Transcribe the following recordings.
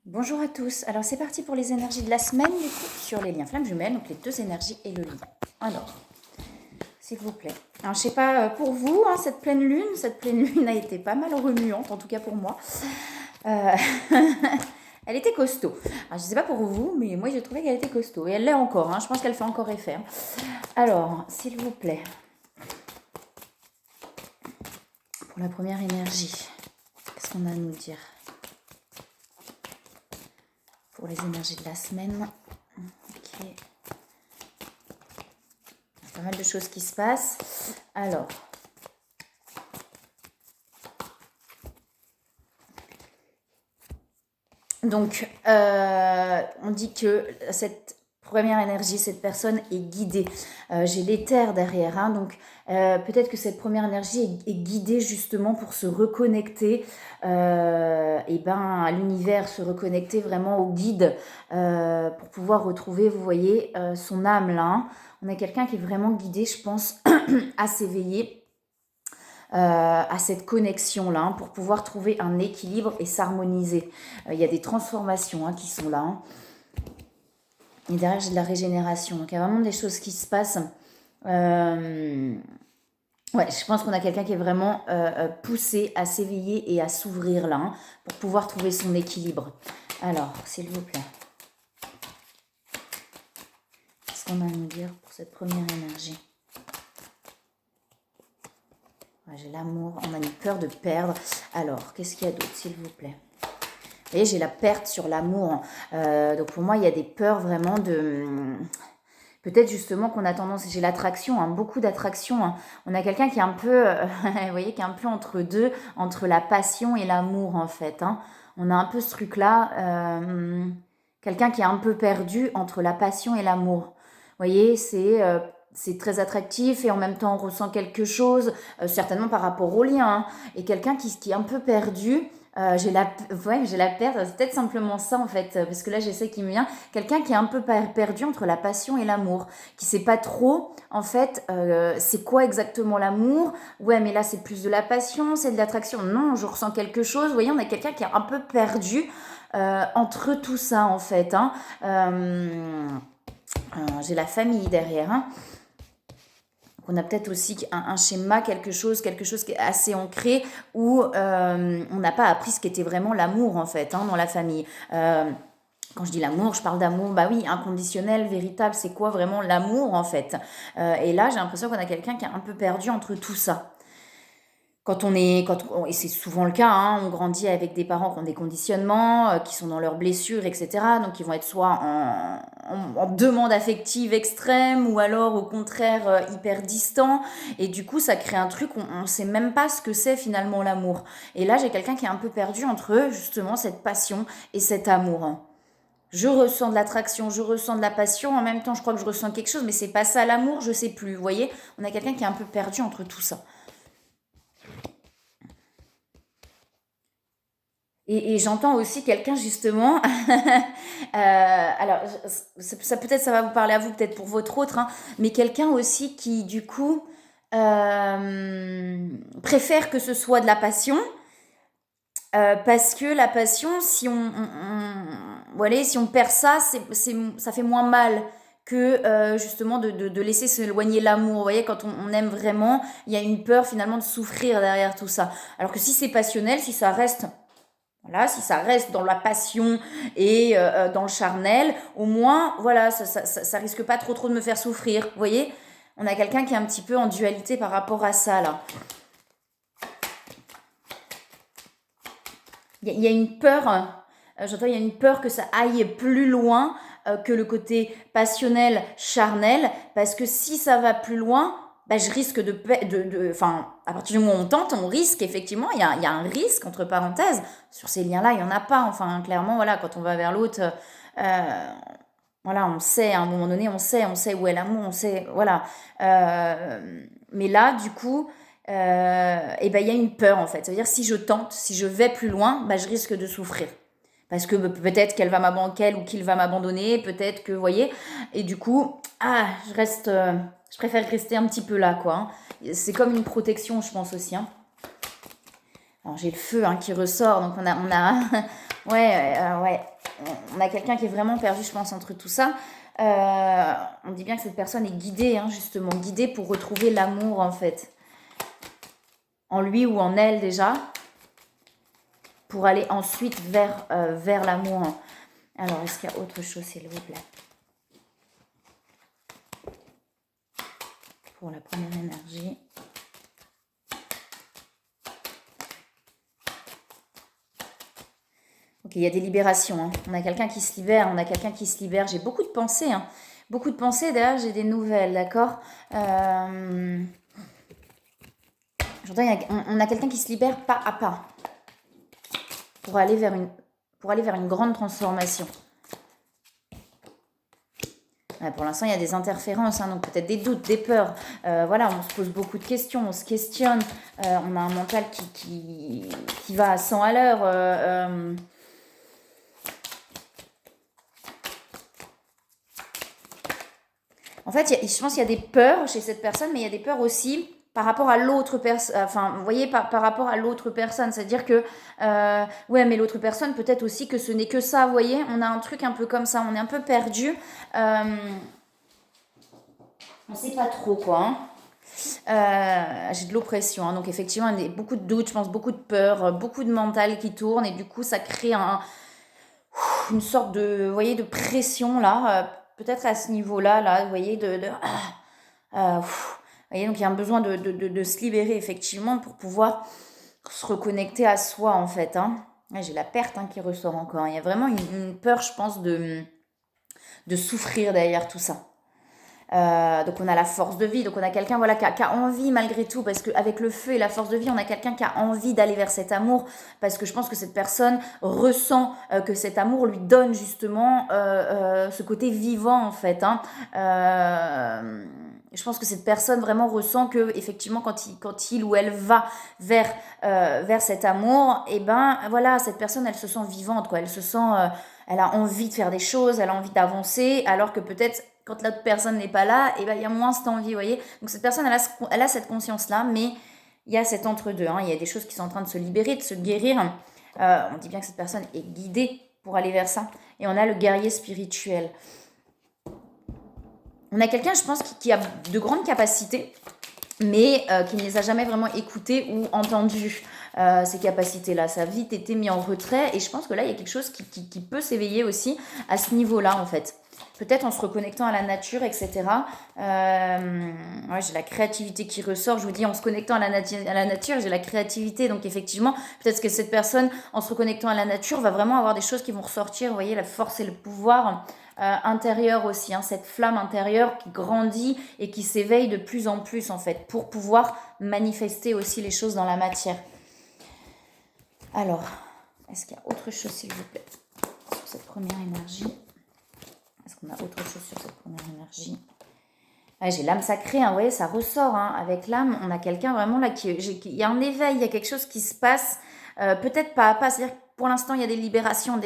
Bonjour à tous, alors c'est parti pour les énergies de la semaine du coup, sur les liens flammes jumelles, donc les deux énergies et le lien. Alors, s'il vous plaît. Alors je sais pas pour vous, cette pleine lune a été pas mal remuante, en tout cas pour moi. Elle était costaud. Alors je sais pas pour vous, mais moi j'ai trouvé qu'elle était costaud. Et elle l'est encore, je pense qu'elle fait encore effet. Alors, s'il vous plaît. Pour la première énergie, qu'est-ce qu'on a à nous dire ? Pour les énergies de la semaine. Ok. Il y a pas mal de choses qui se passent. Alors. Donc, on dit que cette première énergie, cette personne est guidée. J'ai l'éther derrière, donc peut-être que cette première énergie est guidée justement pour se reconnecter à l'univers, se reconnecter vraiment au guide pour pouvoir retrouver, vous voyez, son âme là. On a quelqu'un qui est vraiment guidé, je pense, à s'éveiller. À cette connexion-là pour pouvoir trouver un équilibre et s'harmoniser. Il y a des transformations qui sont là. Et derrière, j'ai de la régénération. Donc, il y a vraiment des choses qui se passent. Ouais, je pense qu'on a quelqu'un qui est vraiment poussé à s'éveiller et à s'ouvrir là pour pouvoir trouver son équilibre. Alors, s'il vous plaît. Qu'est-ce qu'on a à nous dire pour cette première énergie ? J'ai l'amour, on a une peur de perdre. Alors, qu'est-ce qu'il y a d'autre, s'il vous plaît ? Vous voyez, j'ai la perte sur l'amour. Donc, pour moi, il y a des peurs vraiment de... Peut-être justement qu'on a tendance... J'ai l'attraction, beaucoup d'attraction. On a quelqu'un qui est un peu... vous voyez, qui est un peu entre deux, entre la passion et l'amour, en fait. On a un peu ce truc-là. Quelqu'un qui est un peu perdu entre la passion et l'amour. Vous voyez, c'est très attractif et en même temps on ressent quelque chose, certainement par rapport au lien. Et quelqu'un qui est un peu perdu, j'ai la perte, c'est peut-être simplement ça en fait, parce que là j'essaie qu'il me vient. Quelqu'un qui est un peu perdu entre la passion et l'amour, qui sait pas trop en fait c'est quoi exactement l'amour. Ouais, mais là c'est plus de la passion, c'est de l'attraction. Non, je ressens quelque chose. Vous voyez, on a quelqu'un qui est un peu perdu entre tout ça en fait. J'ai la famille derrière. On a peut-être aussi un schéma, quelque chose qui est assez ancré, où on n'a pas appris ce qu'était vraiment l'amour, en fait, dans la famille. Quand je dis l'amour, je parle d'amour, bah oui, inconditionnel, véritable, c'est quoi vraiment l'amour, en fait. Et là, j'ai l'impression qu'on a quelqu'un qui est un peu perdu entre tout ça. Et c'est souvent le cas, on grandit avec des parents qui ont des conditionnements, qui sont dans leurs blessures, etc. Donc, ils vont être soit en demande affective extrême, ou alors au contraire hyper distant. Et du coup, ça crée un truc, on ne sait même pas ce que c'est finalement l'amour. Et là, j'ai quelqu'un qui est un peu perdu entre justement cette passion et cet amour. Je ressens de l'attraction, je ressens de la passion, en même temps, je crois que je ressens quelque chose, mais c'est pas ça l'amour, je sais plus. Vous voyez, on a quelqu'un qui est un peu perdu entre tout ça. Et j'entends aussi quelqu'un justement, alors ça peut-être ça va vous parler à vous, peut-être pour votre autre, mais quelqu'un aussi qui du coup préfère que ce soit de la passion, parce que la passion, voilà, si on perd ça, ça fait moins mal que justement de laisser s'éloigner l'amour. Vous voyez, quand on aime vraiment, il y a une peur finalement de souffrir derrière tout ça. Alors que si c'est passionnel, si ça reste... Voilà, si ça reste dans la passion et dans le charnel, au moins, voilà, ça risque pas trop de me faire souffrir. Vous voyez, on a quelqu'un qui est un petit peu en dualité par rapport à ça, là. Il y a une peur, j'entends, il y a une peur que ça aille plus loin que le côté passionnel, charnel, parce que si ça va plus loin, je risque enfin, à partir du moment où on tente, on risque, effectivement, il y a un risque, entre parenthèses, sur ces liens-là, il n'y en a pas, enfin, clairement, voilà, quand on va vers l'autre, voilà, on sait, à un moment donné, on sait où est l'amour, on sait, voilà. Mais là, du coup, il y a une peur, en fait. Ça veut dire, si je tente, si je vais plus loin, je risque de souffrir. Parce que peut-être qu'elle ou qu'il va m'abandonner, peut-être que, vous voyez, et du coup, je préfère rester un petit peu là, quoi. C'est comme une protection, je pense aussi. Alors, j'ai le feu qui ressort, donc on a ouais, on a quelqu'un qui est vraiment perdu, je pense, entre tout ça. On dit bien que cette personne est guidée, hein, justement, guidée pour retrouver l'amour, en fait. En lui ou en elle, déjà. Pour aller ensuite vers l'amour. Alors, est-ce qu'il y a autre chose, s'il vous plaît? Pour la première énergie. Ok, il y a des libérations. Hein. On a quelqu'un qui se libère, on a quelqu'un qui se libère. J'ai beaucoup de pensées. Hein. Beaucoup de pensées, d'ailleurs, j'ai des nouvelles, d'accord on a quelqu'un qui se libère pas à pas pour aller vers une grande transformation. Ouais, pour l'instant, il y a des interférences, hein, donc peut-être des doutes, des peurs. Voilà, on se pose beaucoup de questions, on se questionne. On a un mental qui va à 100 à l'heure. En fait, je pense qu'il y a des peurs chez cette personne, mais il y a des peurs aussi par rapport à l'autre personne. Enfin, vous voyez, par rapport à l'autre personne. C'est-à-dire que, ouais, mais l'autre personne, peut-être aussi que ce n'est que ça, vous voyez. On a un truc un peu comme ça, on est un peu perdu. On ne sait pas trop, quoi. Hein. J'ai de l'oppression, hein, donc effectivement, il y a beaucoup de doutes, je pense, beaucoup de peur, beaucoup de mental qui tourne, et du coup, ça crée une sorte de, vous voyez, de pression, là, peut-être à ce niveau-là, là, vous voyez, vous voyez, donc il y a un besoin de se libérer, effectivement, pour pouvoir se reconnecter à soi, en fait. Hein. J'ai la perte, hein, qui ressort encore. Il y a vraiment une peur, je pense, de souffrir derrière tout ça. Donc on a la force de vie, donc on a quelqu'un voilà, qui a envie malgré tout, parce qu'avec le feu et la force de vie, on a quelqu'un qui a envie d'aller vers cet amour, parce que je pense que cette personne ressent que cet amour lui donne justement ce côté vivant en fait. Hein. Je pense que cette personne vraiment ressent que effectivement quand il ou elle va vers cet amour, et ben voilà, cette personne elle se sent vivante, quoi. Elle se sent elle a envie de faire des choses, elle a envie d'avancer, alors que peut-être quand l'autre personne n'est pas là, et ben il y a moins cette envie, vous voyez. Donc cette personne elle a cette conscience là, mais il y a cet entre-deux, hein. Il y a des choses qui sont en train de se libérer, de se guérir. On dit bien que cette personne est guidée pour aller vers ça. Et on a le guerrier spirituel. On a quelqu'un, je pense, qui a de grandes capacités, mais qui ne les a jamais vraiment écoutées ou entendues, ces capacités-là. Ça a vite été mis en retrait, et je pense que là, il y a quelque chose qui peut s'éveiller aussi à ce niveau-là, en fait. Peut-être en se reconnectant à la nature, etc. Ouais, j'ai la créativité qui ressort. Je vous dis, en se connectant à la nature, j'ai la créativité. Donc effectivement, peut-être que cette personne, en se reconnectant à la nature, va vraiment avoir des choses qui vont ressortir. Vous voyez, la force et le pouvoir intérieur aussi. Hein, cette flamme intérieure qui grandit et qui s'éveille de plus en plus, en fait, pour pouvoir manifester aussi les choses dans la matière. Alors, est-ce qu'il y a autre chose, s'il vous plaît, sur cette première énergie ? Est-ce qu'on a autre chose sur cette première énergie ? Ouais, j'ai l'âme sacrée, hein, vous voyez, ça ressort. Hein. Avec l'âme, on a quelqu'un vraiment là il y a un éveil, il y a quelque chose qui se passe, peut-être pas à pas. C'est-à-dire que pour l'instant, il y a des libérations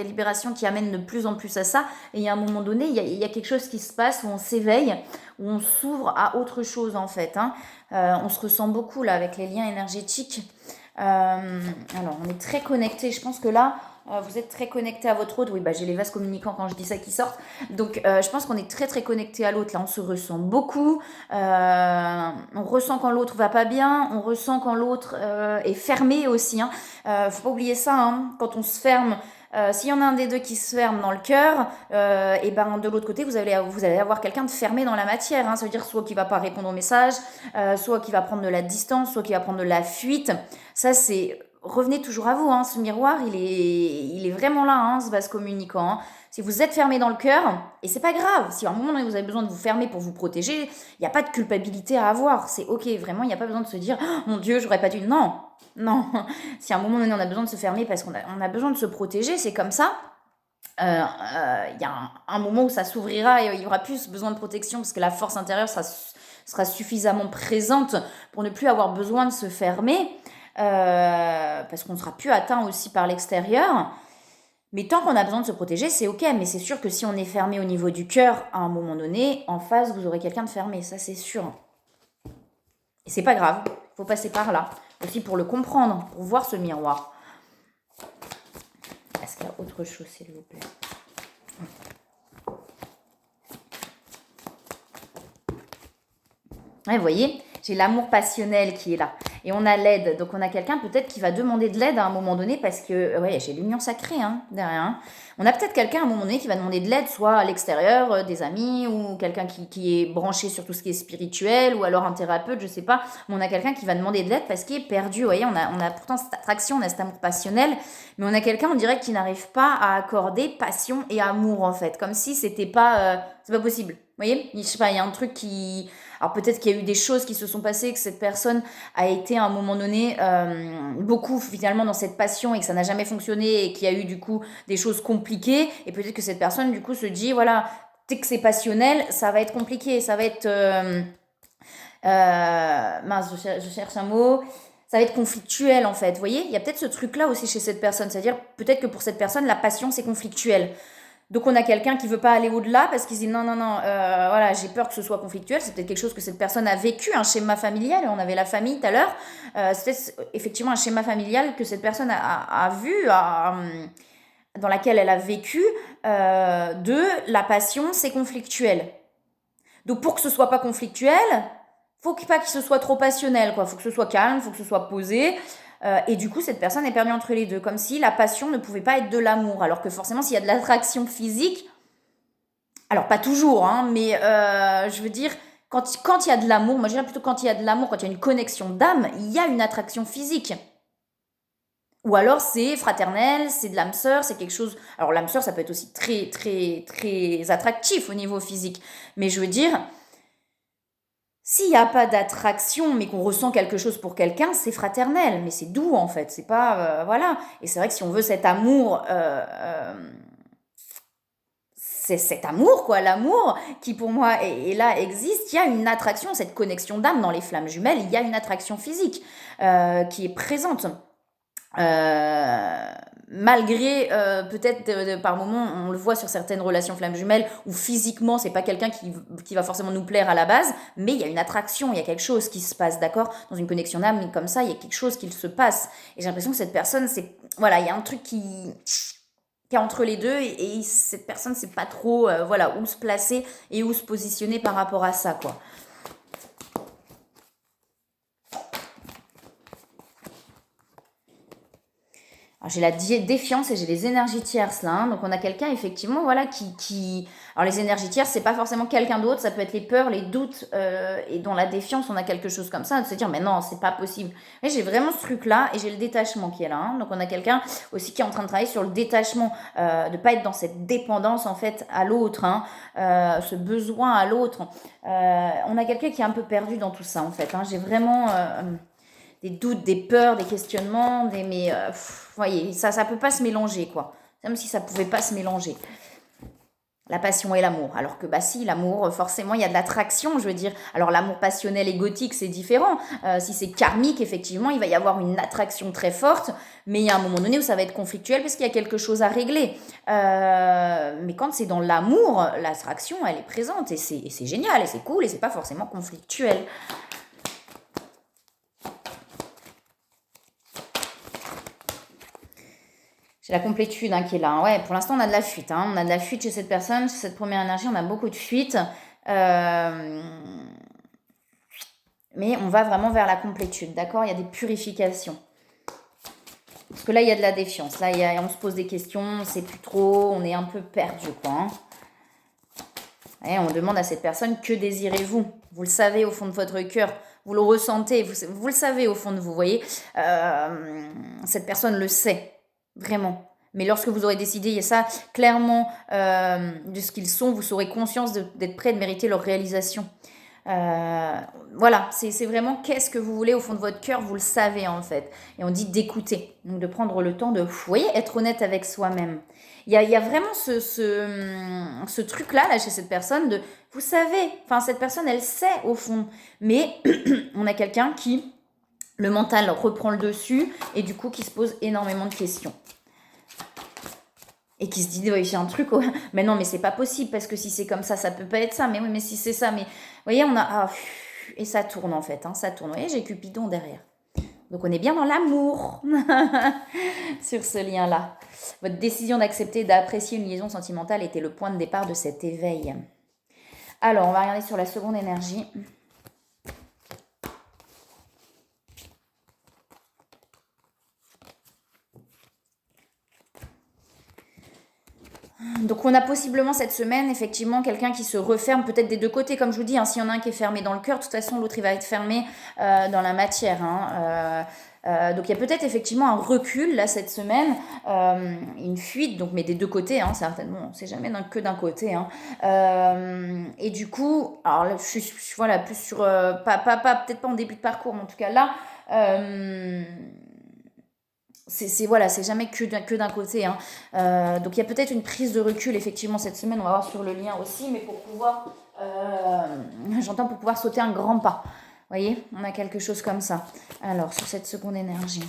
qui amènent de plus en plus à ça. Et il y a un moment donné, il y a quelque chose qui se passe où on s'éveille, où on s'ouvre à autre chose, en fait. Hein. On se ressent beaucoup là avec les liens énergétiques. Alors, on est très connectés. Je pense que là, vous êtes très connecté à votre autre. Oui, bah, j'ai les vases communicants quand je dis ça qui sortent. Donc, je pense qu'on est très, très connecté à l'autre. Là, on se ressent beaucoup. On ressent quand l'autre va pas bien. On ressent quand l'autre est fermé aussi. Hein. Faut pas oublier ça. Hein. Quand on se ferme, s'il y en a un des deux qui se ferme dans le cœur, et ben de l'autre côté, vous allez avoir quelqu'un de fermé dans la matière. Hein. Ça veut dire soit qui va pas répondre aux messages, soit qui va prendre de la distance, soit qui va prendre de la fuite. Ça, c'est... Revenez toujours à vous, hein. Ce miroir, il est vraiment là, hein, ce vase communicant. Hein. Si vous êtes fermé dans le cœur, et c'est pas grave, si à un moment donné vous avez besoin de vous fermer pour vous protéger, il n'y a pas de culpabilité à avoir, c'est ok, vraiment, il n'y a pas besoin de se dire oh, mon Dieu, j'aurais pas dû. Non, non. Si à un moment donné on a besoin de se fermer parce qu'on a besoin de se protéger, c'est comme ça. Il y a un moment où ça s'ouvrira et il y aura plus besoin de protection parce que la force intérieure sera suffisamment présente pour ne plus avoir besoin de se fermer. Parce qu'on ne sera plus atteint aussi par l'extérieur. Mais tant qu'on a besoin de se protéger, c'est ok. Mais c'est sûr que si on est fermé au niveau du cœur, à un moment donné, en face, vous aurez quelqu'un de fermé. Ça, c'est sûr. Et c'est pas grave. Il faut passer par là. Aussi pour le comprendre, pour voir ce miroir. Est-ce qu'il y a autre chose, s'il vous plaît ? Ouais, vous voyez, j'ai l'amour passionnel qui est là. Et on a l'aide. Donc on a quelqu'un peut-être qui va demander de l'aide à un moment donné parce que, ouais, j'ai l'union sacrée derrière. On a peut-être quelqu'un à un moment donné qui va demander de l'aide, soit à l'extérieur, des amis, ou quelqu'un qui est branché sur tout ce qui est spirituel, ou alors un thérapeute, je sais pas. Mais on a quelqu'un qui va demander de l'aide parce qu'il est perdu. Vous voyez, on a pourtant cette attraction, on a cet amour passionnel, mais on a quelqu'un, on dirait, qui n'arrive pas à accorder passion et amour en fait. Comme si c'était pas, c'est pas possible. Vous voyez, je sais pas, il y a un truc qui... Alors peut-être qu'il y a eu des choses qui se sont passées, que cette personne a été à un moment donné beaucoup finalement dans cette passion et que ça n'a jamais fonctionné et qu'il y a eu du coup des choses compliquées. Et peut-être que cette personne du coup se dit, voilà, dès que c'est passionnel, ça va être compliqué, ça va être... mince, je cherche un mot. Ça va être conflictuel en fait. Vous voyez, il y a peut-être ce truc-là aussi chez cette personne. C'est-à-dire peut-être que pour cette personne, la passion, c'est conflictuel. Donc on a quelqu'un qui veut pas aller au-delà parce qu'il se dit non, non, non, voilà, j'ai peur que ce soit conflictuel. C'est peut-être quelque chose que cette personne a vécu, un schéma familial. On avait la famille tout à l'heure. C'était effectivement un schéma familial que cette personne a vu, dans laquelle elle a vécu. De la passion, c'est conflictuel. Donc pour que ce soit pas conflictuel, faut pas qu'il se soit trop passionnel, quoi. Faut que ce soit calme, faut que ce soit posé. Et du coup, cette personne est perdue entre les deux, comme si la passion ne pouvait pas être de l'amour, alors que forcément, s'il y a de l'attraction physique, alors pas toujours, mais je veux dire, quand il y a de l'amour, moi je dirais plutôt quand il y a de l'amour, quand il y a une connexion d'âme, il y a une attraction physique. Ou alors c'est fraternel, c'est de l'âme sœur, c'est quelque chose... Alors l'âme sœur, ça peut être aussi très, très, très attractif au niveau physique. Mais je veux dire, s'il n'y a pas d'attraction, mais qu'on ressent quelque chose pour quelqu'un, c'est fraternel, mais c'est doux en fait, c'est pas... voilà. Et c'est vrai que si on veut cet amour... c'est cet amour, quoi, l'amour qui pour moi est là, existe, il y a une attraction, cette connexion d'âme dans les flammes jumelles, il y a une attraction physique qui est présente. Malgré peut-être par moments on le voit sur certaines relations flammes jumelles où physiquement c'est pas quelqu'un qui va forcément nous plaire à la base, mais il y a une attraction, il y a quelque chose qui se passe, d'accord, dans une connexion d'âme comme ça, il y a quelque chose qui se passe et j'ai l'impression que cette personne, c'est voilà, il y a un truc qui est entre les deux et cette personne sait pas trop voilà, où se placer et où se positionner par rapport à ça, quoi. Alors, j'ai la défiance et j'ai les énergies tierces là. Donc on a quelqu'un effectivement voilà qui... Alors les énergies tierces, c'est pas forcément quelqu'un d'autre, ça peut être les peurs, les doutes et dans la défiance on a quelque chose comme ça, de se dire mais non c'est pas possible. Mais j'ai vraiment ce truc là et j'ai le détachement qui est là. Donc on a quelqu'un aussi qui est en train de travailler sur le détachement, de pas être dans cette dépendance en fait à l'autre, ce besoin à l'autre. On a quelqu'un qui est un peu perdu dans tout ça en fait. J'ai vraiment... des doutes, des peurs, des questionnements, mais voyez, ça peut pas se mélanger, quoi. C'est comme si ça pouvait pas se mélanger. La passion et l'amour. Alors que, bah si, l'amour, forcément, il y a de l'attraction, je veux dire. Alors, l'amour passionnel et gothique, c'est différent. Si c'est karmique, effectivement, il va y avoir une attraction très forte, mais il y a un moment donné où ça va être conflictuel parce qu'il y a quelque chose à régler. Mais quand c'est dans l'amour, l'attraction, elle est présente et c'est génial, et c'est cool, et c'est pas forcément conflictuel. C'est la complétude qui est là. Ouais, pour l'instant, on a de la fuite. On a de la fuite chez cette personne, chez cette première énergie, on a beaucoup de fuite. Mais on va vraiment vers la complétude, d'accord. Il y a des purifications. Parce que là, il y a de la défiance. Là, on se pose des questions, on ne sait plus trop, on est un peu perdu, quoi. Et on demande à cette personne, que désirez-vous? Vous le savez au fond de votre cœur, vous le ressentez, vous le savez au fond de vous, voyez. Cette personne le sait. Vraiment. Mais lorsque vous aurez décidé ça clairement de ce qu'ils sont, vous aurez conscience d'être prêt de mériter leur réalisation. Voilà, c'est vraiment qu'est-ce que vous voulez au fond de votre cœur, vous le savez en fait. Et on dit d'écouter, donc de prendre le temps de, vous voyez, être honnête avec soi-même. Il y a vraiment ce truc-là là, chez cette personne de, vous savez, enfin cette personne elle sait au fond, mais on a quelqu'un qui... le mental reprend le dessus et du coup qui se pose énormément de questions. Et qui se dit, oui, j'ai un truc, mais non, mais c'est pas possible parce que si c'est comme ça peut pas être ça. Mais oui, mais si c'est ça, mais... Vous voyez, on a... et ça tourne en fait, ça tourne. Vous voyez, j'ai Cupidon derrière. Donc on est bien dans l'amour sur ce lien-là. Votre décision d'accepter, d'apprécier une liaison sentimentale était le point de départ de cet éveil. Alors, on va regarder sur la seconde énergie. Donc on a possiblement cette semaine, effectivement, quelqu'un qui se referme peut-être des deux côtés, comme je vous dis, hein, s'il y en a un qui est fermé dans le cœur, de toute façon l'autre il va être fermé dans la matière. Donc il y a peut-être effectivement un recul là cette semaine, une fuite, donc mais des deux côtés, hein, certainement, on ne sait jamais que d'un côté. Et du coup, alors là je suis voilà, plus sur, peut-être pas en début de parcours, mais en tout cas là... voilà, c'est jamais que d'un côté. Donc il y a peut-être une prise de recul effectivement cette semaine, on va voir sur le lien aussi, mais pour pouvoir, j'entends pour pouvoir sauter un grand pas. Vous voyez, on a quelque chose comme ça. Alors sur cette seconde énergie.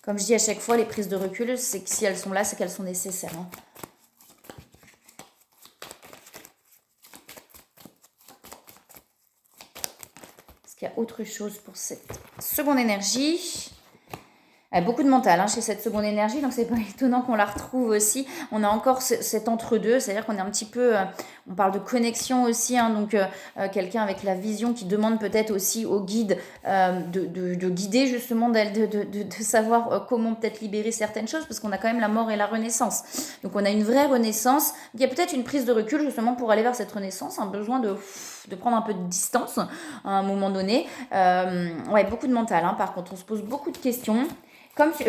Comme je dis à chaque fois, les prises de recul, c'est que si elles sont là, c'est qu'elles sont nécessaires. Qu'il y a autre chose pour cette seconde énergie. Beaucoup de mental chez cette seconde énergie, donc c'est pas étonnant qu'on la retrouve aussi. On a encore cet entre-deux, c'est-à-dire qu'on est un petit peu, on parle de connexion aussi, donc quelqu'un avec la vision qui demande peut-être aussi au guide de guider justement, de savoir comment peut-être libérer certaines choses, parce qu'on a quand même la mort et la renaissance. Donc on a une vraie renaissance. Il y a peut-être une prise de recul justement pour aller vers cette renaissance, un besoin de prendre un peu de distance à un moment donné. Beaucoup de mental, par contre, on se pose beaucoup de questions.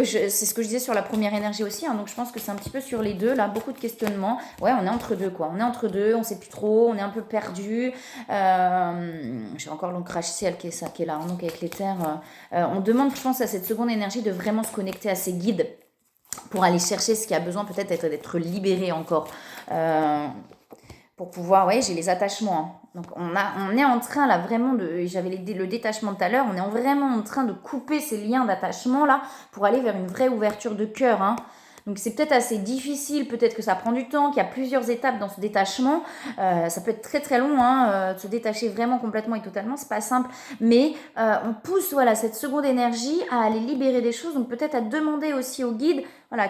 C'est ce que je disais sur la première énergie aussi, donc je pense que c'est un petit peu sur les deux, là, beaucoup de questionnements. Ouais, on est entre deux, quoi. On est entre deux, on sait plus trop, on est un peu perdu. J'ai encore l'ancrage ciel qui est là, donc avec les terres. On demande, je pense, à cette seconde énergie de vraiment se connecter à ses guides pour aller chercher ce qui a besoin peut-être d'être libéré encore. Pour pouvoir, j'ai les attachements. Donc on est en train là vraiment j'avais le détachement de tout à l'heure, on est vraiment en train de couper ces liens d'attachement là pour aller vers une vraie ouverture de cœur. Donc c'est peut-être assez difficile, peut-être que ça prend du temps, qu'il y a plusieurs étapes dans ce détachement. Ça peut être très très long, de se détacher vraiment complètement et totalement, c'est pas simple. Mais on pousse cette seconde énergie à aller libérer des choses, donc peut-être à demander aussi au guide,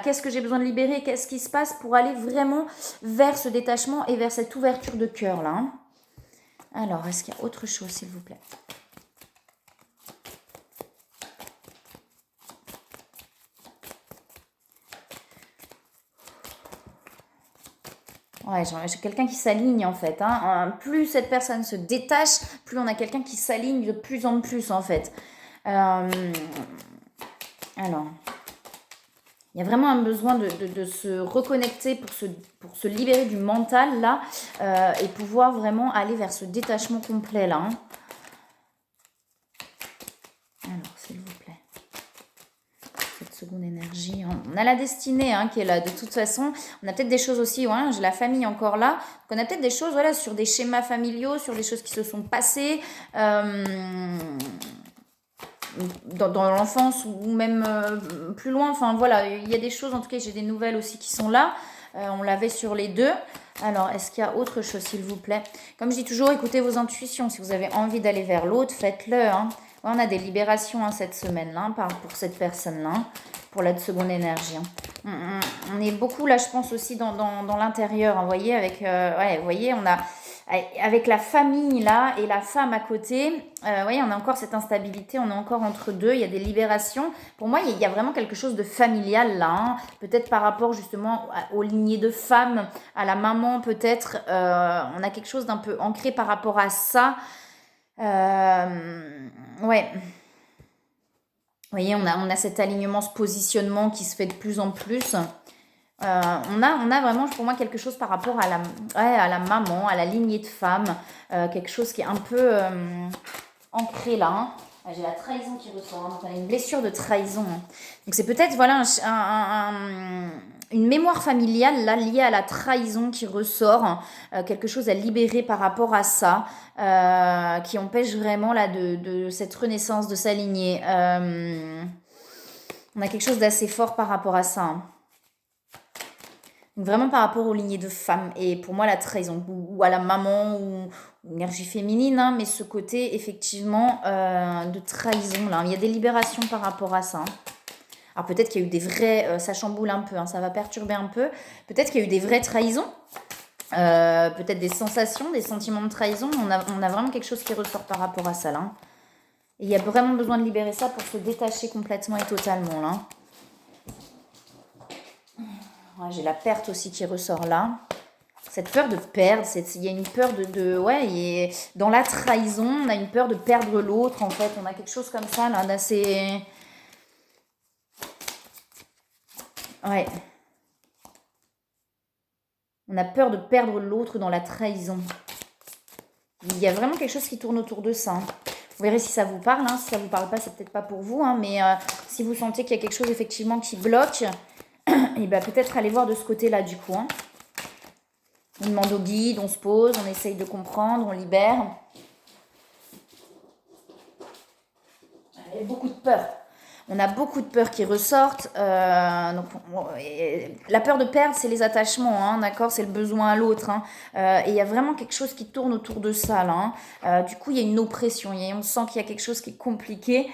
qu'est-ce que j'ai besoin de libérer, qu'est-ce qui se passe pour aller vraiment vers ce détachement et vers cette ouverture de cœur là. Alors, est-ce qu'il y a autre chose, s'il vous plaît ? J'ai quelqu'un qui s'aligne en fait. Plus cette personne se détache, plus on a quelqu'un qui s'aligne de plus en plus en fait. Alors, il y a vraiment un besoin de se reconnecter pour se libérer du mental là et pouvoir vraiment aller vers ce détachement complet là. Alors, s'il vous plaît. Cette seconde énergie. On a la destinée qui est là. De toute façon, on a peut-être des choses aussi. J'ai la famille encore là. Donc on a peut-être des choses sur des schémas familiaux, sur des choses qui se sont passées. Dans l'enfance ou même plus loin, il y a des choses, en tout cas j'ai des nouvelles aussi qui sont là, on l'avait sur les deux. Alors est-ce qu'il y a autre chose s'il vous plaît? Comme je dis toujours, écoutez vos intuitions, si vous avez envie d'aller vers l'autre, faites-le. On a des libérations cette semaine-là pour cette personne-là, pour la seconde énergie. On est beaucoup là, je pense aussi dans l'intérieur, vous voyez, vous voyez, on a avec la famille là et la femme à côté, on a encore cette instabilité, on est encore entre deux, il y a des libérations. Pour moi, il y a vraiment quelque chose de familial là, peut-être par rapport justement aux lignées de femmes, à la maman peut-être, on a quelque chose d'un peu ancré par rapport à ça. Vous voyez, on a cet alignement, ce positionnement qui se fait de plus en plus. On a vraiment pour moi quelque chose par rapport à la maman, à la lignée de femmes, quelque chose qui est un peu ancré là. J'ai la trahison qui ressort, donc on a une blessure de trahison. Donc c'est peut-être une mémoire familiale là, liée à la trahison qui ressort, quelque chose à libérer par rapport à ça, qui empêche vraiment là de cette renaissance de sa lignée. On a quelque chose d'assez fort par rapport à ça. Donc vraiment par rapport aux lignées de femmes. Et pour moi, la trahison, ou à la maman, ou l'énergie féminine, hein, mais ce côté, effectivement, de trahison, là. Il y a des libérations par rapport à ça. Hein. Alors peut-être qu'il y a eu des vrais... ça chamboule un peu, hein, ça va perturber un peu. Peut-être qu'il y a eu des vraies trahisons. Peut-être des sensations, des sentiments de trahison. On a vraiment quelque chose qui ressort par rapport à ça, là. Hein. Et il y a vraiment besoin de libérer ça pour se détacher complètement et totalement, là. Ouais, j'ai la perte aussi qui ressort là. Cette peur de perdre, il y a une peur ouais, dans la trahison, on a une peur de perdre l'autre, en fait. On a quelque chose comme ça, là, d'assez... Ouais. On a peur de perdre l'autre dans la trahison. Il y a vraiment quelque chose qui tourne autour de ça. Hein. Vous verrez si ça vous parle. Hein. Si ça vous parle pas, c'est peut-être pas pour vous. Hein, mais si vous sentez qu'il y a quelque chose effectivement qui bloque, et ben peut-être aller voir de ce côté-là du coup. Hein. On demande au guide, on se pose, on essaye de comprendre, on libère. Il y a beaucoup de peur. On a beaucoup de peurs qui ressortent. Donc, la peur de perdre, c'est les attachements, hein, d'accord. C'est le besoin à l'autre. Hein. Et il y a vraiment quelque chose qui tourne autour de ça, là. Hein. Du coup, il y a une oppression. On sent qu'il y a quelque chose qui est compliqué.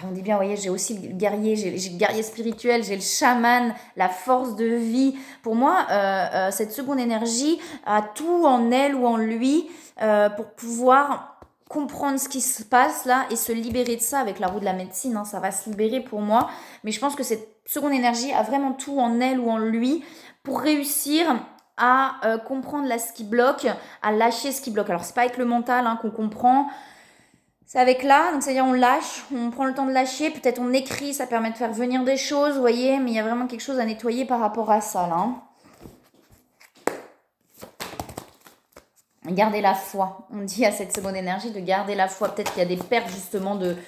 On dit bien, vous voyez, j'ai aussi le guerrier, j'ai le guerrier spirituel, j'ai le chaman, la force de vie. Pour moi, cette seconde énergie a tout en elle ou en lui pour pouvoir comprendre ce qui se passe là et se libérer de ça avec la roue de la médecine. Hein, ça va se libérer pour moi. Mais je pense que cette seconde énergie a vraiment tout en elle ou en lui pour réussir à comprendre là ce qui bloque, à lâcher ce qui bloque. Alors, c'est pas avec le mental hein, qu'on comprend. C'est avec là, donc c'est-à-dire on lâche, on prend le temps de lâcher, peut-être on écrit, ça permet de faire venir des choses, vous voyez, mais il y a vraiment quelque chose à nettoyer par rapport à ça, là. Hein. Gardez la foi. On dit à cette seconde énergie de garder la foi. Peut-être qu'il y a des pertes justement de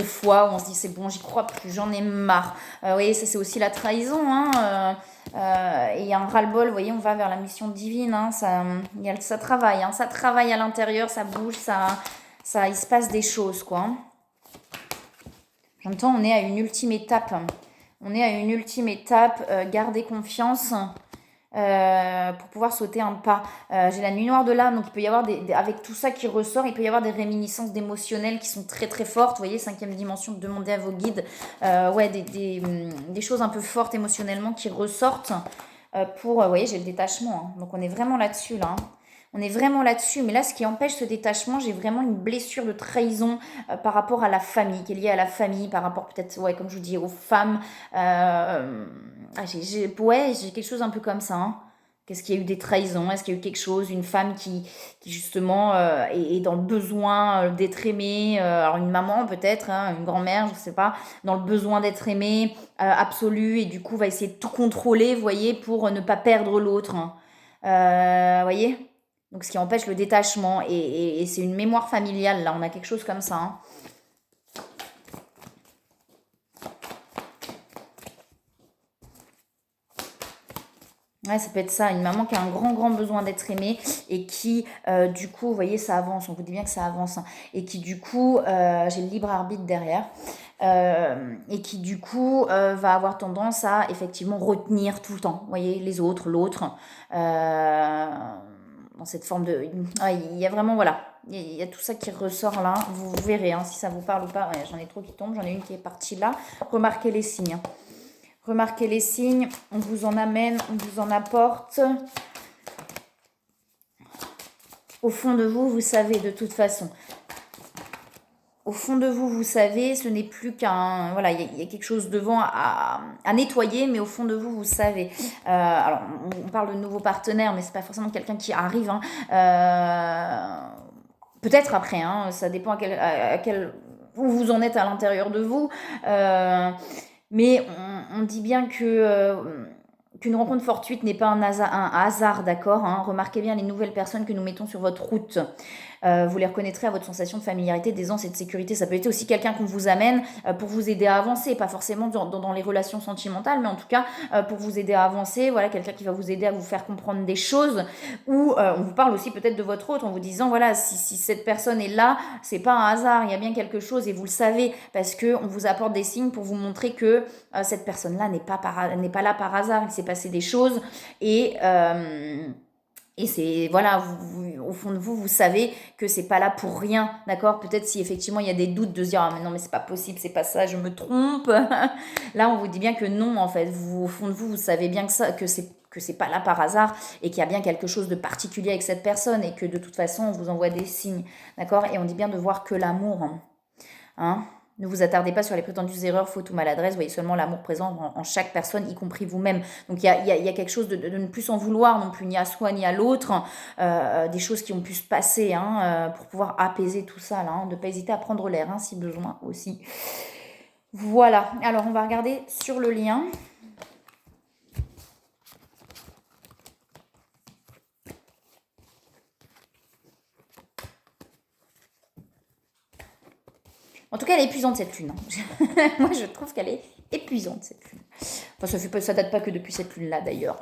foi où on se dit c'est bon, j'y crois plus, j'en ai marre. Vous voyez, ça c'est aussi la trahison. Hein, et il y a un ras-le-bol, vous voyez, on va vers la mission divine. Hein, ça travaille. Hein, ça travaille à l'intérieur, ça bouge, il se passe des choses, quoi. En même temps, on est à une ultime étape. On est à une ultime étape. Garder confiance. Pour pouvoir sauter un pas. J'ai la nuit noire de l'âme, donc il peut y avoir avec tout ça qui ressort, il peut y avoir des réminiscences d'émotionnels qui sont très très fortes. Vous voyez, 5e dimension, demandez à vos guides, ouais, des choses un peu fortes émotionnellement qui ressortent pour, vous voyez, j'ai le détachement. Hein. Donc on est vraiment là-dessus là. Hein. On est vraiment là-dessus, mais là, ce qui empêche ce détachement, j'ai vraiment une blessure de trahison par rapport à la famille, qui est liée à la famille, par rapport peut-être, ouais, comme je vous dis, aux femmes. J'ai quelque chose un peu comme ça. Hein. Qu'est-ce qu'il y a eu des trahisons? Est-ce qu'il y a eu quelque chose, une femme qui justement est dans le besoin d'être aimée, alors une maman peut-être, hein, une grand-mère, je sais pas, dans le besoin d'être aimée absolu et du coup va essayer de tout contrôler, vous voyez, pour ne pas perdre l'autre. Hein. Voyez? Donc, ce qui empêche le détachement. Et c'est une mémoire familiale, là. On a quelque chose comme ça. Hein. Ouais, ça peut être ça. Une maman qui a un grand, grand besoin d'être aimée et qui, du coup, vous voyez, ça avance. On vous dit bien que ça avance. Hein. Et qui, du coup, j'ai le libre arbitre derrière. Et qui, du coup, va avoir tendance à, effectivement, retenir tout le temps. Vous voyez, les autres, l'autre. Dans cette forme de... Il y a vraiment, voilà, il y a tout ça qui ressort là. Vous verrez hein, si ça vous parle ou pas. Ouais, j'en ai trop qui tombent, j'en ai une qui est partie là. Remarquez les signes. Hein. Remarquez les signes, on vous en amène, on vous en apporte. Au fond de vous, vous savez de toute façon. Au fond de vous, vous savez, ce n'est plus qu'un... Voilà, il y a quelque chose devant à nettoyer, mais au fond de vous, vous savez. Alors, on parle de nouveaux partenaires, mais c'est pas forcément quelqu'un qui arrive. Hein. Peut-être après, hein, ça dépend à quel où vous en êtes à l'intérieur de vous. Mais on dit bien que... qu'une rencontre fortuite n'est pas un hasard, d'accord hein. Remarquez bien les nouvelles personnes que nous mettons sur votre route. Vous les reconnaîtrez à votre sensation de familiarité, d'aisance et de sécurité. Ça peut être aussi quelqu'un qu'on vous amène pour vous aider à avancer, pas forcément dans les relations sentimentales, mais en tout cas pour vous aider à avancer. Voilà, quelqu'un qui va vous aider à vous faire comprendre des choses. Ou on vous parle aussi peut-être de votre autre en vous disant, voilà, si cette personne est là, c'est pas un hasard, il y a bien quelque chose et vous le savez parce qu'on vous apporte des signes pour vous montrer que cette personne-là n'est pas là par hasard, il s'est passé des choses et c'est, voilà, au fond de vous, vous savez que c'est pas là pour rien, d'accord? Peut-être si effectivement il y a des doutes de se dire, ah mais non, mais c'est pas possible, c'est pas ça, je me trompe. Là, on vous dit bien que non, en fait. Vous, au fond de vous, vous savez bien que c'est pas là par hasard et qu'il y a bien quelque chose de particulier avec cette personne et que de toute façon, on vous envoie des signes, d'accord? Et on dit bien de voir que l'amour, hein. Ne vous attardez pas sur les prétendues erreurs, fautes ou maladresses, voyez seulement l'amour présent en chaque personne, y compris vous-même. Donc il y a quelque chose de ne plus s'en vouloir non plus, ni à soi ni à l'autre, des choses qui ont pu se passer pour pouvoir apaiser tout ça, là, de ne pas hésiter à prendre l'air si besoin aussi. Voilà, alors on va regarder sur le lien. En tout cas, elle est épuisante cette lune. Moi, je trouve qu'elle est épuisante cette lune. Enfin, ça date pas que depuis cette lune-là d'ailleurs.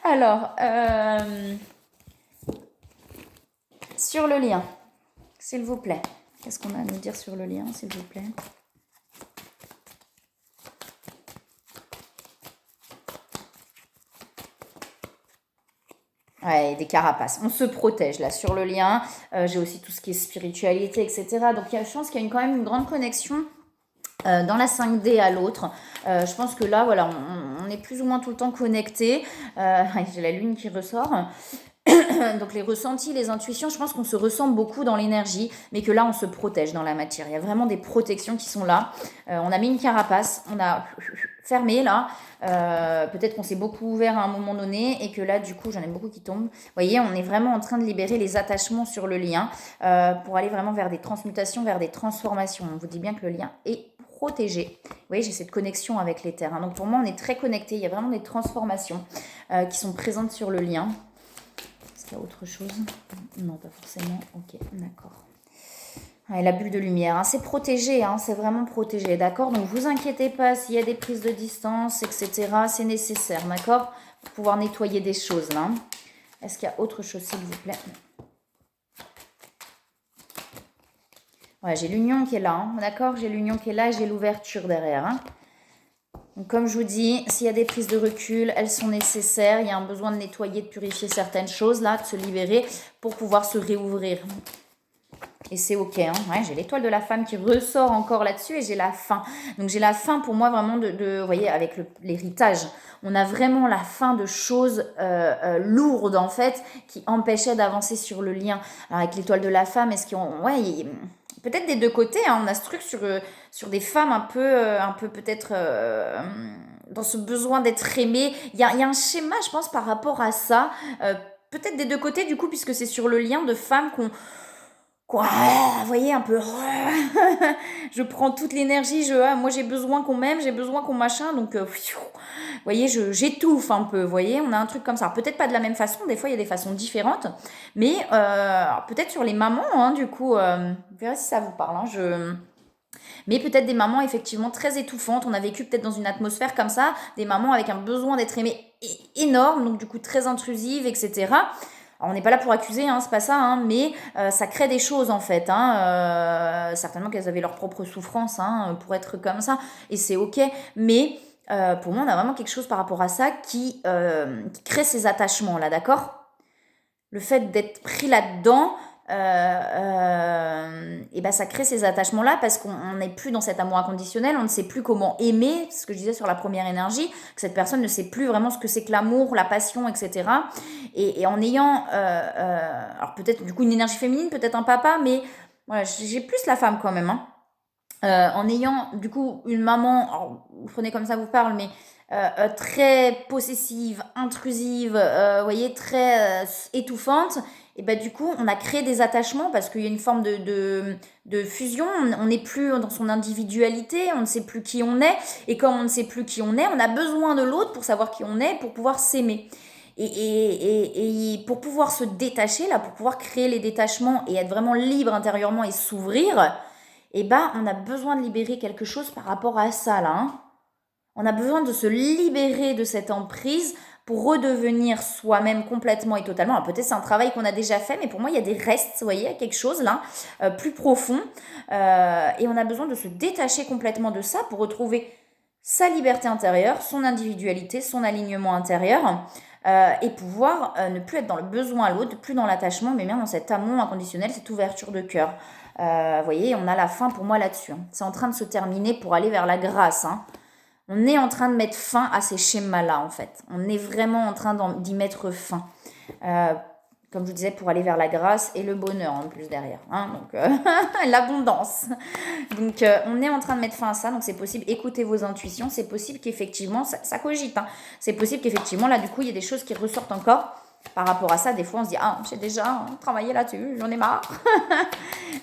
Alors, sur le lien, s'il vous plaît. Qu'est-ce qu'on a à nous dire sur le lien, s'il vous plaît? Ouais, des carapaces. On se protège là sur le lien. J'ai aussi tout ce qui est spiritualité, etc. Donc je pense qu'il y a quand même une grande connexion dans la 5D à l'autre. Je pense que là, voilà, on est plus ou moins tout le temps connecté. J'ai la lune qui ressort. Donc les ressentis, les intuitions, je pense qu'on se ressent beaucoup dans l'énergie, mais que là on se protège dans la matière. Il y a vraiment des protections qui sont là. On a mis une carapace, on a fermé là. Peut-être qu'on s'est beaucoup ouvert à un moment donné et que là du coup j'en ai beaucoup qui tombent. Vous voyez, on est vraiment en train de libérer les attachements sur le lien pour aller vraiment vers des transmutations, vers des transformations. On vous dit bien que le lien est protégé. Vous voyez, j'ai cette connexion avec l'éther. Donc pour moi on est très connecté. Il y a vraiment des transformations qui sont présentes sur le lien. Il y a autre chose? Non, pas forcément. Ok, d'accord. Et la bulle de lumière, c'est protégé, c'est vraiment protégé, d'accord? Donc, vous inquiétez pas s'il y a des prises de distance, etc. C'est nécessaire, d'accord? Pour pouvoir nettoyer des choses, là. Est-ce qu'il y a autre chose, s'il vous plaît? Ouais, j'ai l'union qui est là, d'accord? J'ai l'union qui est là et j'ai l'ouverture derrière, Donc, comme je vous dis, s'il y a des prises de recul, elles sont nécessaires. Il y a un besoin de nettoyer, de purifier certaines choses, là, de se libérer pour pouvoir se réouvrir. Et c'est ok. Ouais, j'ai l'étoile de la femme qui ressort encore là-dessus et j'ai la fin. Donc j'ai la fin pour moi vraiment vous voyez, avec l'héritage. On a vraiment la fin de choses lourdes en fait qui empêchaient d'avancer sur le lien. Alors avec l'étoile de la femme, est-ce qu'on... Ouais, peut-être des deux côtés, on a ce truc sur des femmes un peu peut-être dans ce besoin d'être aimées. Il y a un schéma, je pense, par rapport à ça. Peut-être des deux côtés, du coup, puisque c'est sur le lien de femmes quoi, vous voyez, un peu, je prends toute l'énergie, moi j'ai besoin qu'on m'aime, j'ai besoin qu'on machin, donc, vous voyez, j'étouffe un peu, vous voyez, on a un truc comme ça. Peut-être pas de la même façon, des fois il y a des façons différentes, mais peut-être sur les mamans, du coup, vous verrez si ça vous parle, mais peut-être des mamans effectivement très étouffantes, on a vécu peut-être dans une atmosphère comme ça, des mamans avec un besoin d'être aimées énorme, donc du coup très intrusive, etc., alors, on n'est pas là pour accuser, c'est pas ça, mais ça crée des choses en fait. Certainement qu'elles avaient leur propre souffrance pour être comme ça, et c'est ok. Mais pour moi, on a vraiment quelque chose par rapport à ça qui crée ces attachements là, d'accord? Le fait d'être pris là-dedans, et ben ça crée ces attachements là parce qu'on n'est plus dans cet amour inconditionnel, on ne sait plus comment aimer, ce que je disais sur la première énergie, que cette personne ne sait plus vraiment ce que c'est que l'amour, la passion, etc. Et en ayant alors peut-être du coup une énergie féminine, peut-être un papa, mais voilà, j'ai plus la femme quand même, en ayant du coup une maman, alors, vous prenez comme ça vous parle, mais très possessive, intrusive, vous voyez, très étouffante, et bah du coup on a créé des attachements parce qu'il y a une forme de fusion, on n'est plus dans son individualité, on ne sait plus qui on est, et comme on ne sait plus qui on est, on a besoin de l'autre pour savoir qui on est, pour pouvoir s'aimer. Et pour pouvoir se détacher, là, pour pouvoir créer les détachements et être vraiment libre intérieurement et s'ouvrir, eh ben, on a besoin de libérer quelque chose par rapport à ça, là. Hein. On a besoin de se libérer de cette emprise pour redevenir soi-même complètement et totalement. Alors peut-être c'est un travail qu'on a déjà fait, mais pour moi, il y a des restes, vous voyez, il y a quelque chose là, plus profond. Et on a besoin de se détacher complètement de ça pour retrouver sa liberté intérieure, son individualité, son alignement intérieur. Et pouvoir ne plus être dans le besoin à l'autre, plus dans l'attachement, mais bien dans cet amour inconditionnel, cette ouverture de cœur. Vous voyez, on a la fin pour moi là-dessus. Hein. C'est en train de se terminer pour aller vers la grâce. Hein. On est en train de mettre fin à ces schémas-là, en fait. On est vraiment en train d'y mettre fin. Comme je vous disais, pour aller vers la grâce et le bonheur en plus derrière. Hein, donc, l'abondance. Donc, on est en train de mettre fin à ça. Donc, c'est possible. Écoutez vos intuitions. C'est possible qu'effectivement, ça cogite. Hein. C'est possible qu'effectivement, là, du coup, il y a des choses qui ressortent encore. Par rapport à ça, des fois, on se dit « Ah, j'ai déjà travaillé là-dessus, j'en ai marre. »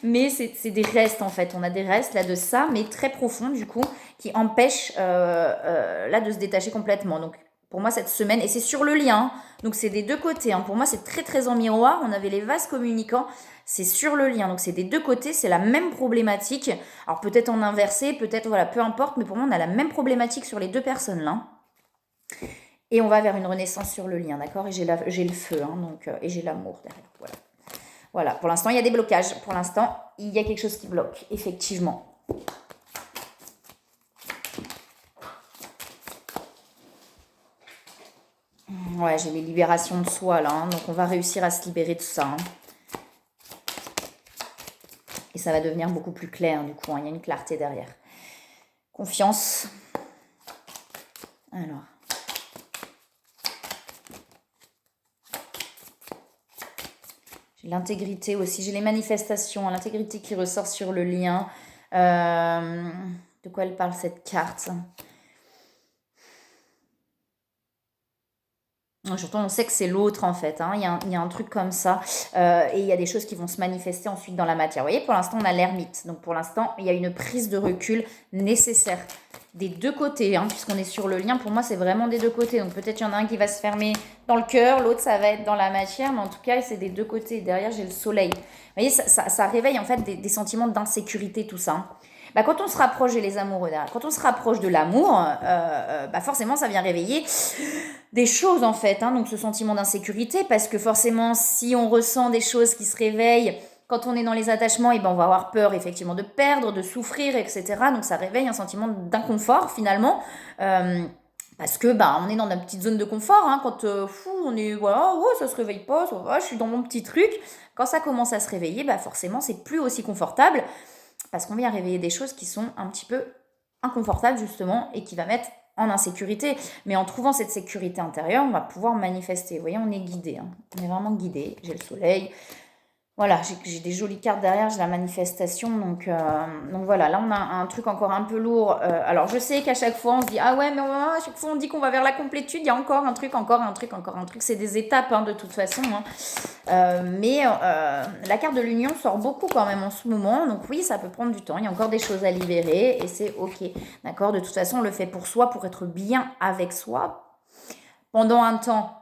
Mais c'est des restes, en fait. On a des restes, là, de ça, mais très profonds, du coup, qui empêchent, là, de se détacher complètement. Donc, pour moi, cette semaine, et c'est sur le lien, donc c'est des deux côtés. Hein. Pour moi, c'est très, très en miroir. On avait les vases communicants, c'est sur le lien. Donc, c'est des deux côtés, c'est la même problématique. Alors, peut-être en inversé, peut-être, voilà, peu importe, mais pour moi, on a la même problématique sur les deux personnes, là. Et on va vers une renaissance sur le lien, d'accord. Et j'ai le feu, hein, donc, et j'ai l'amour derrière. Voilà. Voilà, pour l'instant, il y a des blocages. Pour l'instant, il y a quelque chose qui bloque, effectivement. Ouais, j'ai les libérations de soi, là. Hein, donc, on va réussir à se libérer de ça. Hein. Et ça va devenir beaucoup plus clair, du coup. Hein, il y a une clarté derrière. Confiance. Alors... L'intégrité aussi, j'ai les manifestations, l'intégrité qui ressort sur le lien. De quoi elle parle cette carte? Surtout, on sait que c'est l'autre en fait. Hein. Il y a un truc comme ça. Et il y a des choses qui vont se manifester ensuite dans la matière. Vous voyez, pour l'instant, on a l'ermite. Donc pour l'instant, il y a une prise de recul nécessaire. Des deux côtés, hein, puisqu'on est sur le lien, pour moi, c'est vraiment des deux côtés. Donc peut-être il y en a un qui va se fermer dans le cœur, l'autre, ça va être dans la matière. Mais en tout cas, c'est des deux côtés. Derrière, j'ai le soleil. Vous voyez, ça réveille en fait des sentiments d'insécurité, tout ça. Hein. Bah, quand on se rapproche, et les amoureux, quand on se rapproche de l'amour, bah forcément, ça vient réveiller des choses en fait, hein, donc ce sentiment d'insécurité, parce que forcément, si on ressent des choses qui se réveillent, quand on est dans les attachements, et ben on va avoir peur effectivement de perdre, de souffrir, etc. Donc ça réveille un sentiment d'inconfort finalement. Parce que bah, on est dans notre petite zone de confort, hein, quand on est, voilà, oh, ça se réveille pas, ça va, je suis dans mon petit truc. Quand ça commence à se réveiller, bah forcément, c'est plus aussi confortable, parce qu'on vient réveiller des choses qui sont un petit peu inconfortables justement, et qui va mettre en insécurité. Mais en trouvant cette sécurité intérieure, on va pouvoir manifester. Vous voyez, on est guidé. Hein. On est vraiment guidé. J'ai le soleil. Voilà, j'ai des jolies cartes derrière, j'ai la manifestation. Donc voilà, là on a un truc encore un peu lourd. Alors je sais qu'à chaque fois on se dit, ah ouais, mais à chaque fois on dit qu'on va vers la complétude, il y a encore un truc, encore un truc, encore un truc. C'est des étapes hein, de toute façon. Hein. Mais la carte de l'union sort beaucoup quand même en ce moment. Donc oui, ça peut prendre du temps. Il y a encore des choses à libérer et c'est ok. D'accord. De toute façon, on le fait pour soi, pour être bien avec soi. Pendant un temps,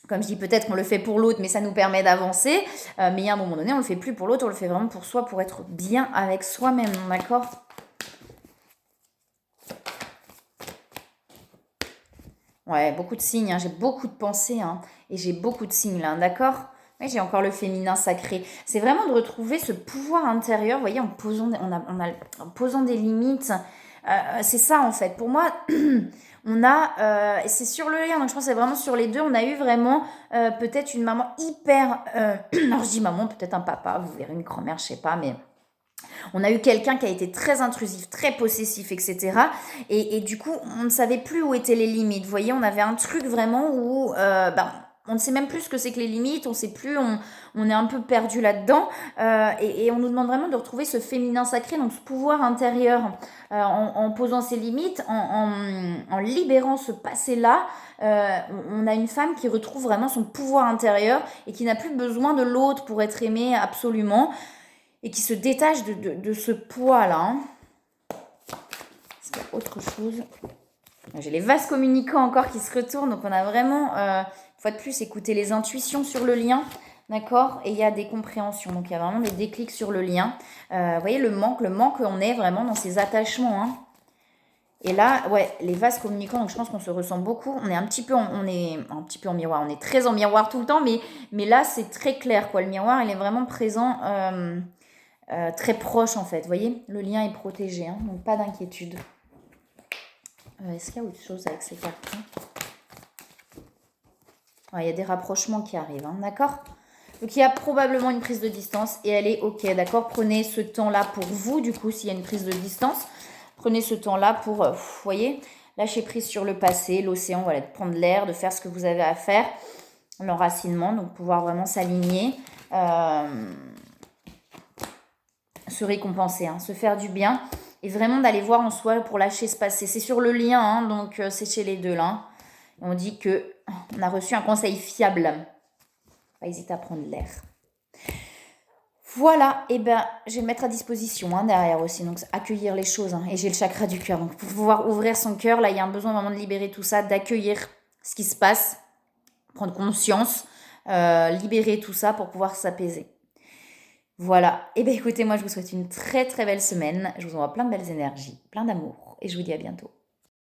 comme je dis, peut-être qu'on le fait pour l'autre, mais ça nous permet d'avancer. Mais il y a un moment donné, on le fait plus pour l'autre, on le fait vraiment pour soi, pour être bien avec soi-même. D'accord. Ouais, beaucoup de signes. Hein. J'ai beaucoup de pensées. Hein. Et j'ai beaucoup de signes là. D'accord. Oui, j'ai encore le féminin sacré. C'est vraiment de retrouver ce pouvoir intérieur, vous voyez, en posant des limites. C'est ça, en fait. Pour moi, c'est sur le lien, donc je pense que c'est vraiment sur les deux. On a eu vraiment peut-être une maman hyper... alors, je dis maman, peut-être un papa, vous verrez, une grand-mère, je sais pas, mais... On a eu quelqu'un qui a été très intrusif, très possessif, etc. Et du coup, on ne savait plus où étaient les limites. Vous voyez, on avait un truc vraiment où... on ne sait même plus ce que c'est que les limites, on ne sait plus, on est un peu perdu là-dedans. Et on nous demande vraiment de retrouver ce féminin sacré, donc ce pouvoir intérieur, en posant ses limites, en libérant ce passé-là. On a une femme qui retrouve vraiment son pouvoir intérieur et qui n'a plus besoin de l'autre pour être aimée absolument. Et qui se détache de ce poids-là. Hein. Est-ce qu'il y a autre chose? J'ai les vases communicants encore qui se retournent. Donc, on a vraiment, une fois de plus, écouté les intuitions sur le lien. D'accord? Et il y a des compréhensions. Donc, il y a vraiment des déclics sur le lien. Vous voyez, le manque, on est vraiment dans ces attachements. Hein. Et là, ouais, les vases communicants, donc je pense qu'on se ressent beaucoup. On est un petit peu en miroir. On est très en miroir tout le temps, mais là, c'est très clair, quoi. Le miroir, il est vraiment présent, très proche, en fait. Vous voyez? Le lien est protégé, hein, donc pas d'inquiétude. Est-ce qu'il y a autre chose avec ces cartes? Il y a des rapprochements qui arrivent, hein, d'accord? Donc, il y a probablement une prise de distance et elle est OK, d'accord? Prenez ce temps-là pour vous, du coup, s'il y a une prise de distance. Prenez ce temps-là pour, vous voyez, lâcher prise sur le passé, l'océan, voilà, de prendre l'air, de faire ce que vous avez à faire. L'enracinement, donc pouvoir vraiment s'aligner, se récompenser, hein, se faire du bien. Et vraiment d'aller voir en soi pour lâcher ce passé. C'est sur le lien, hein, donc c'est chez les deux là. Hein. On dit qu'on a reçu un conseil fiable. Pas hésiter à prendre l'air. Voilà, et ben je vais me mettre à disposition hein, derrière aussi, donc accueillir les choses. Hein, et j'ai le chakra du cœur, donc pour pouvoir ouvrir son cœur, là il y a un besoin vraiment de libérer tout ça, d'accueillir ce qui se passe, prendre conscience, libérer tout ça pour pouvoir s'apaiser. Voilà, et bien écoutez, moi je vous souhaite une très très belle semaine, je vous envoie plein de belles énergies, plein d'amour, et je vous dis à bientôt.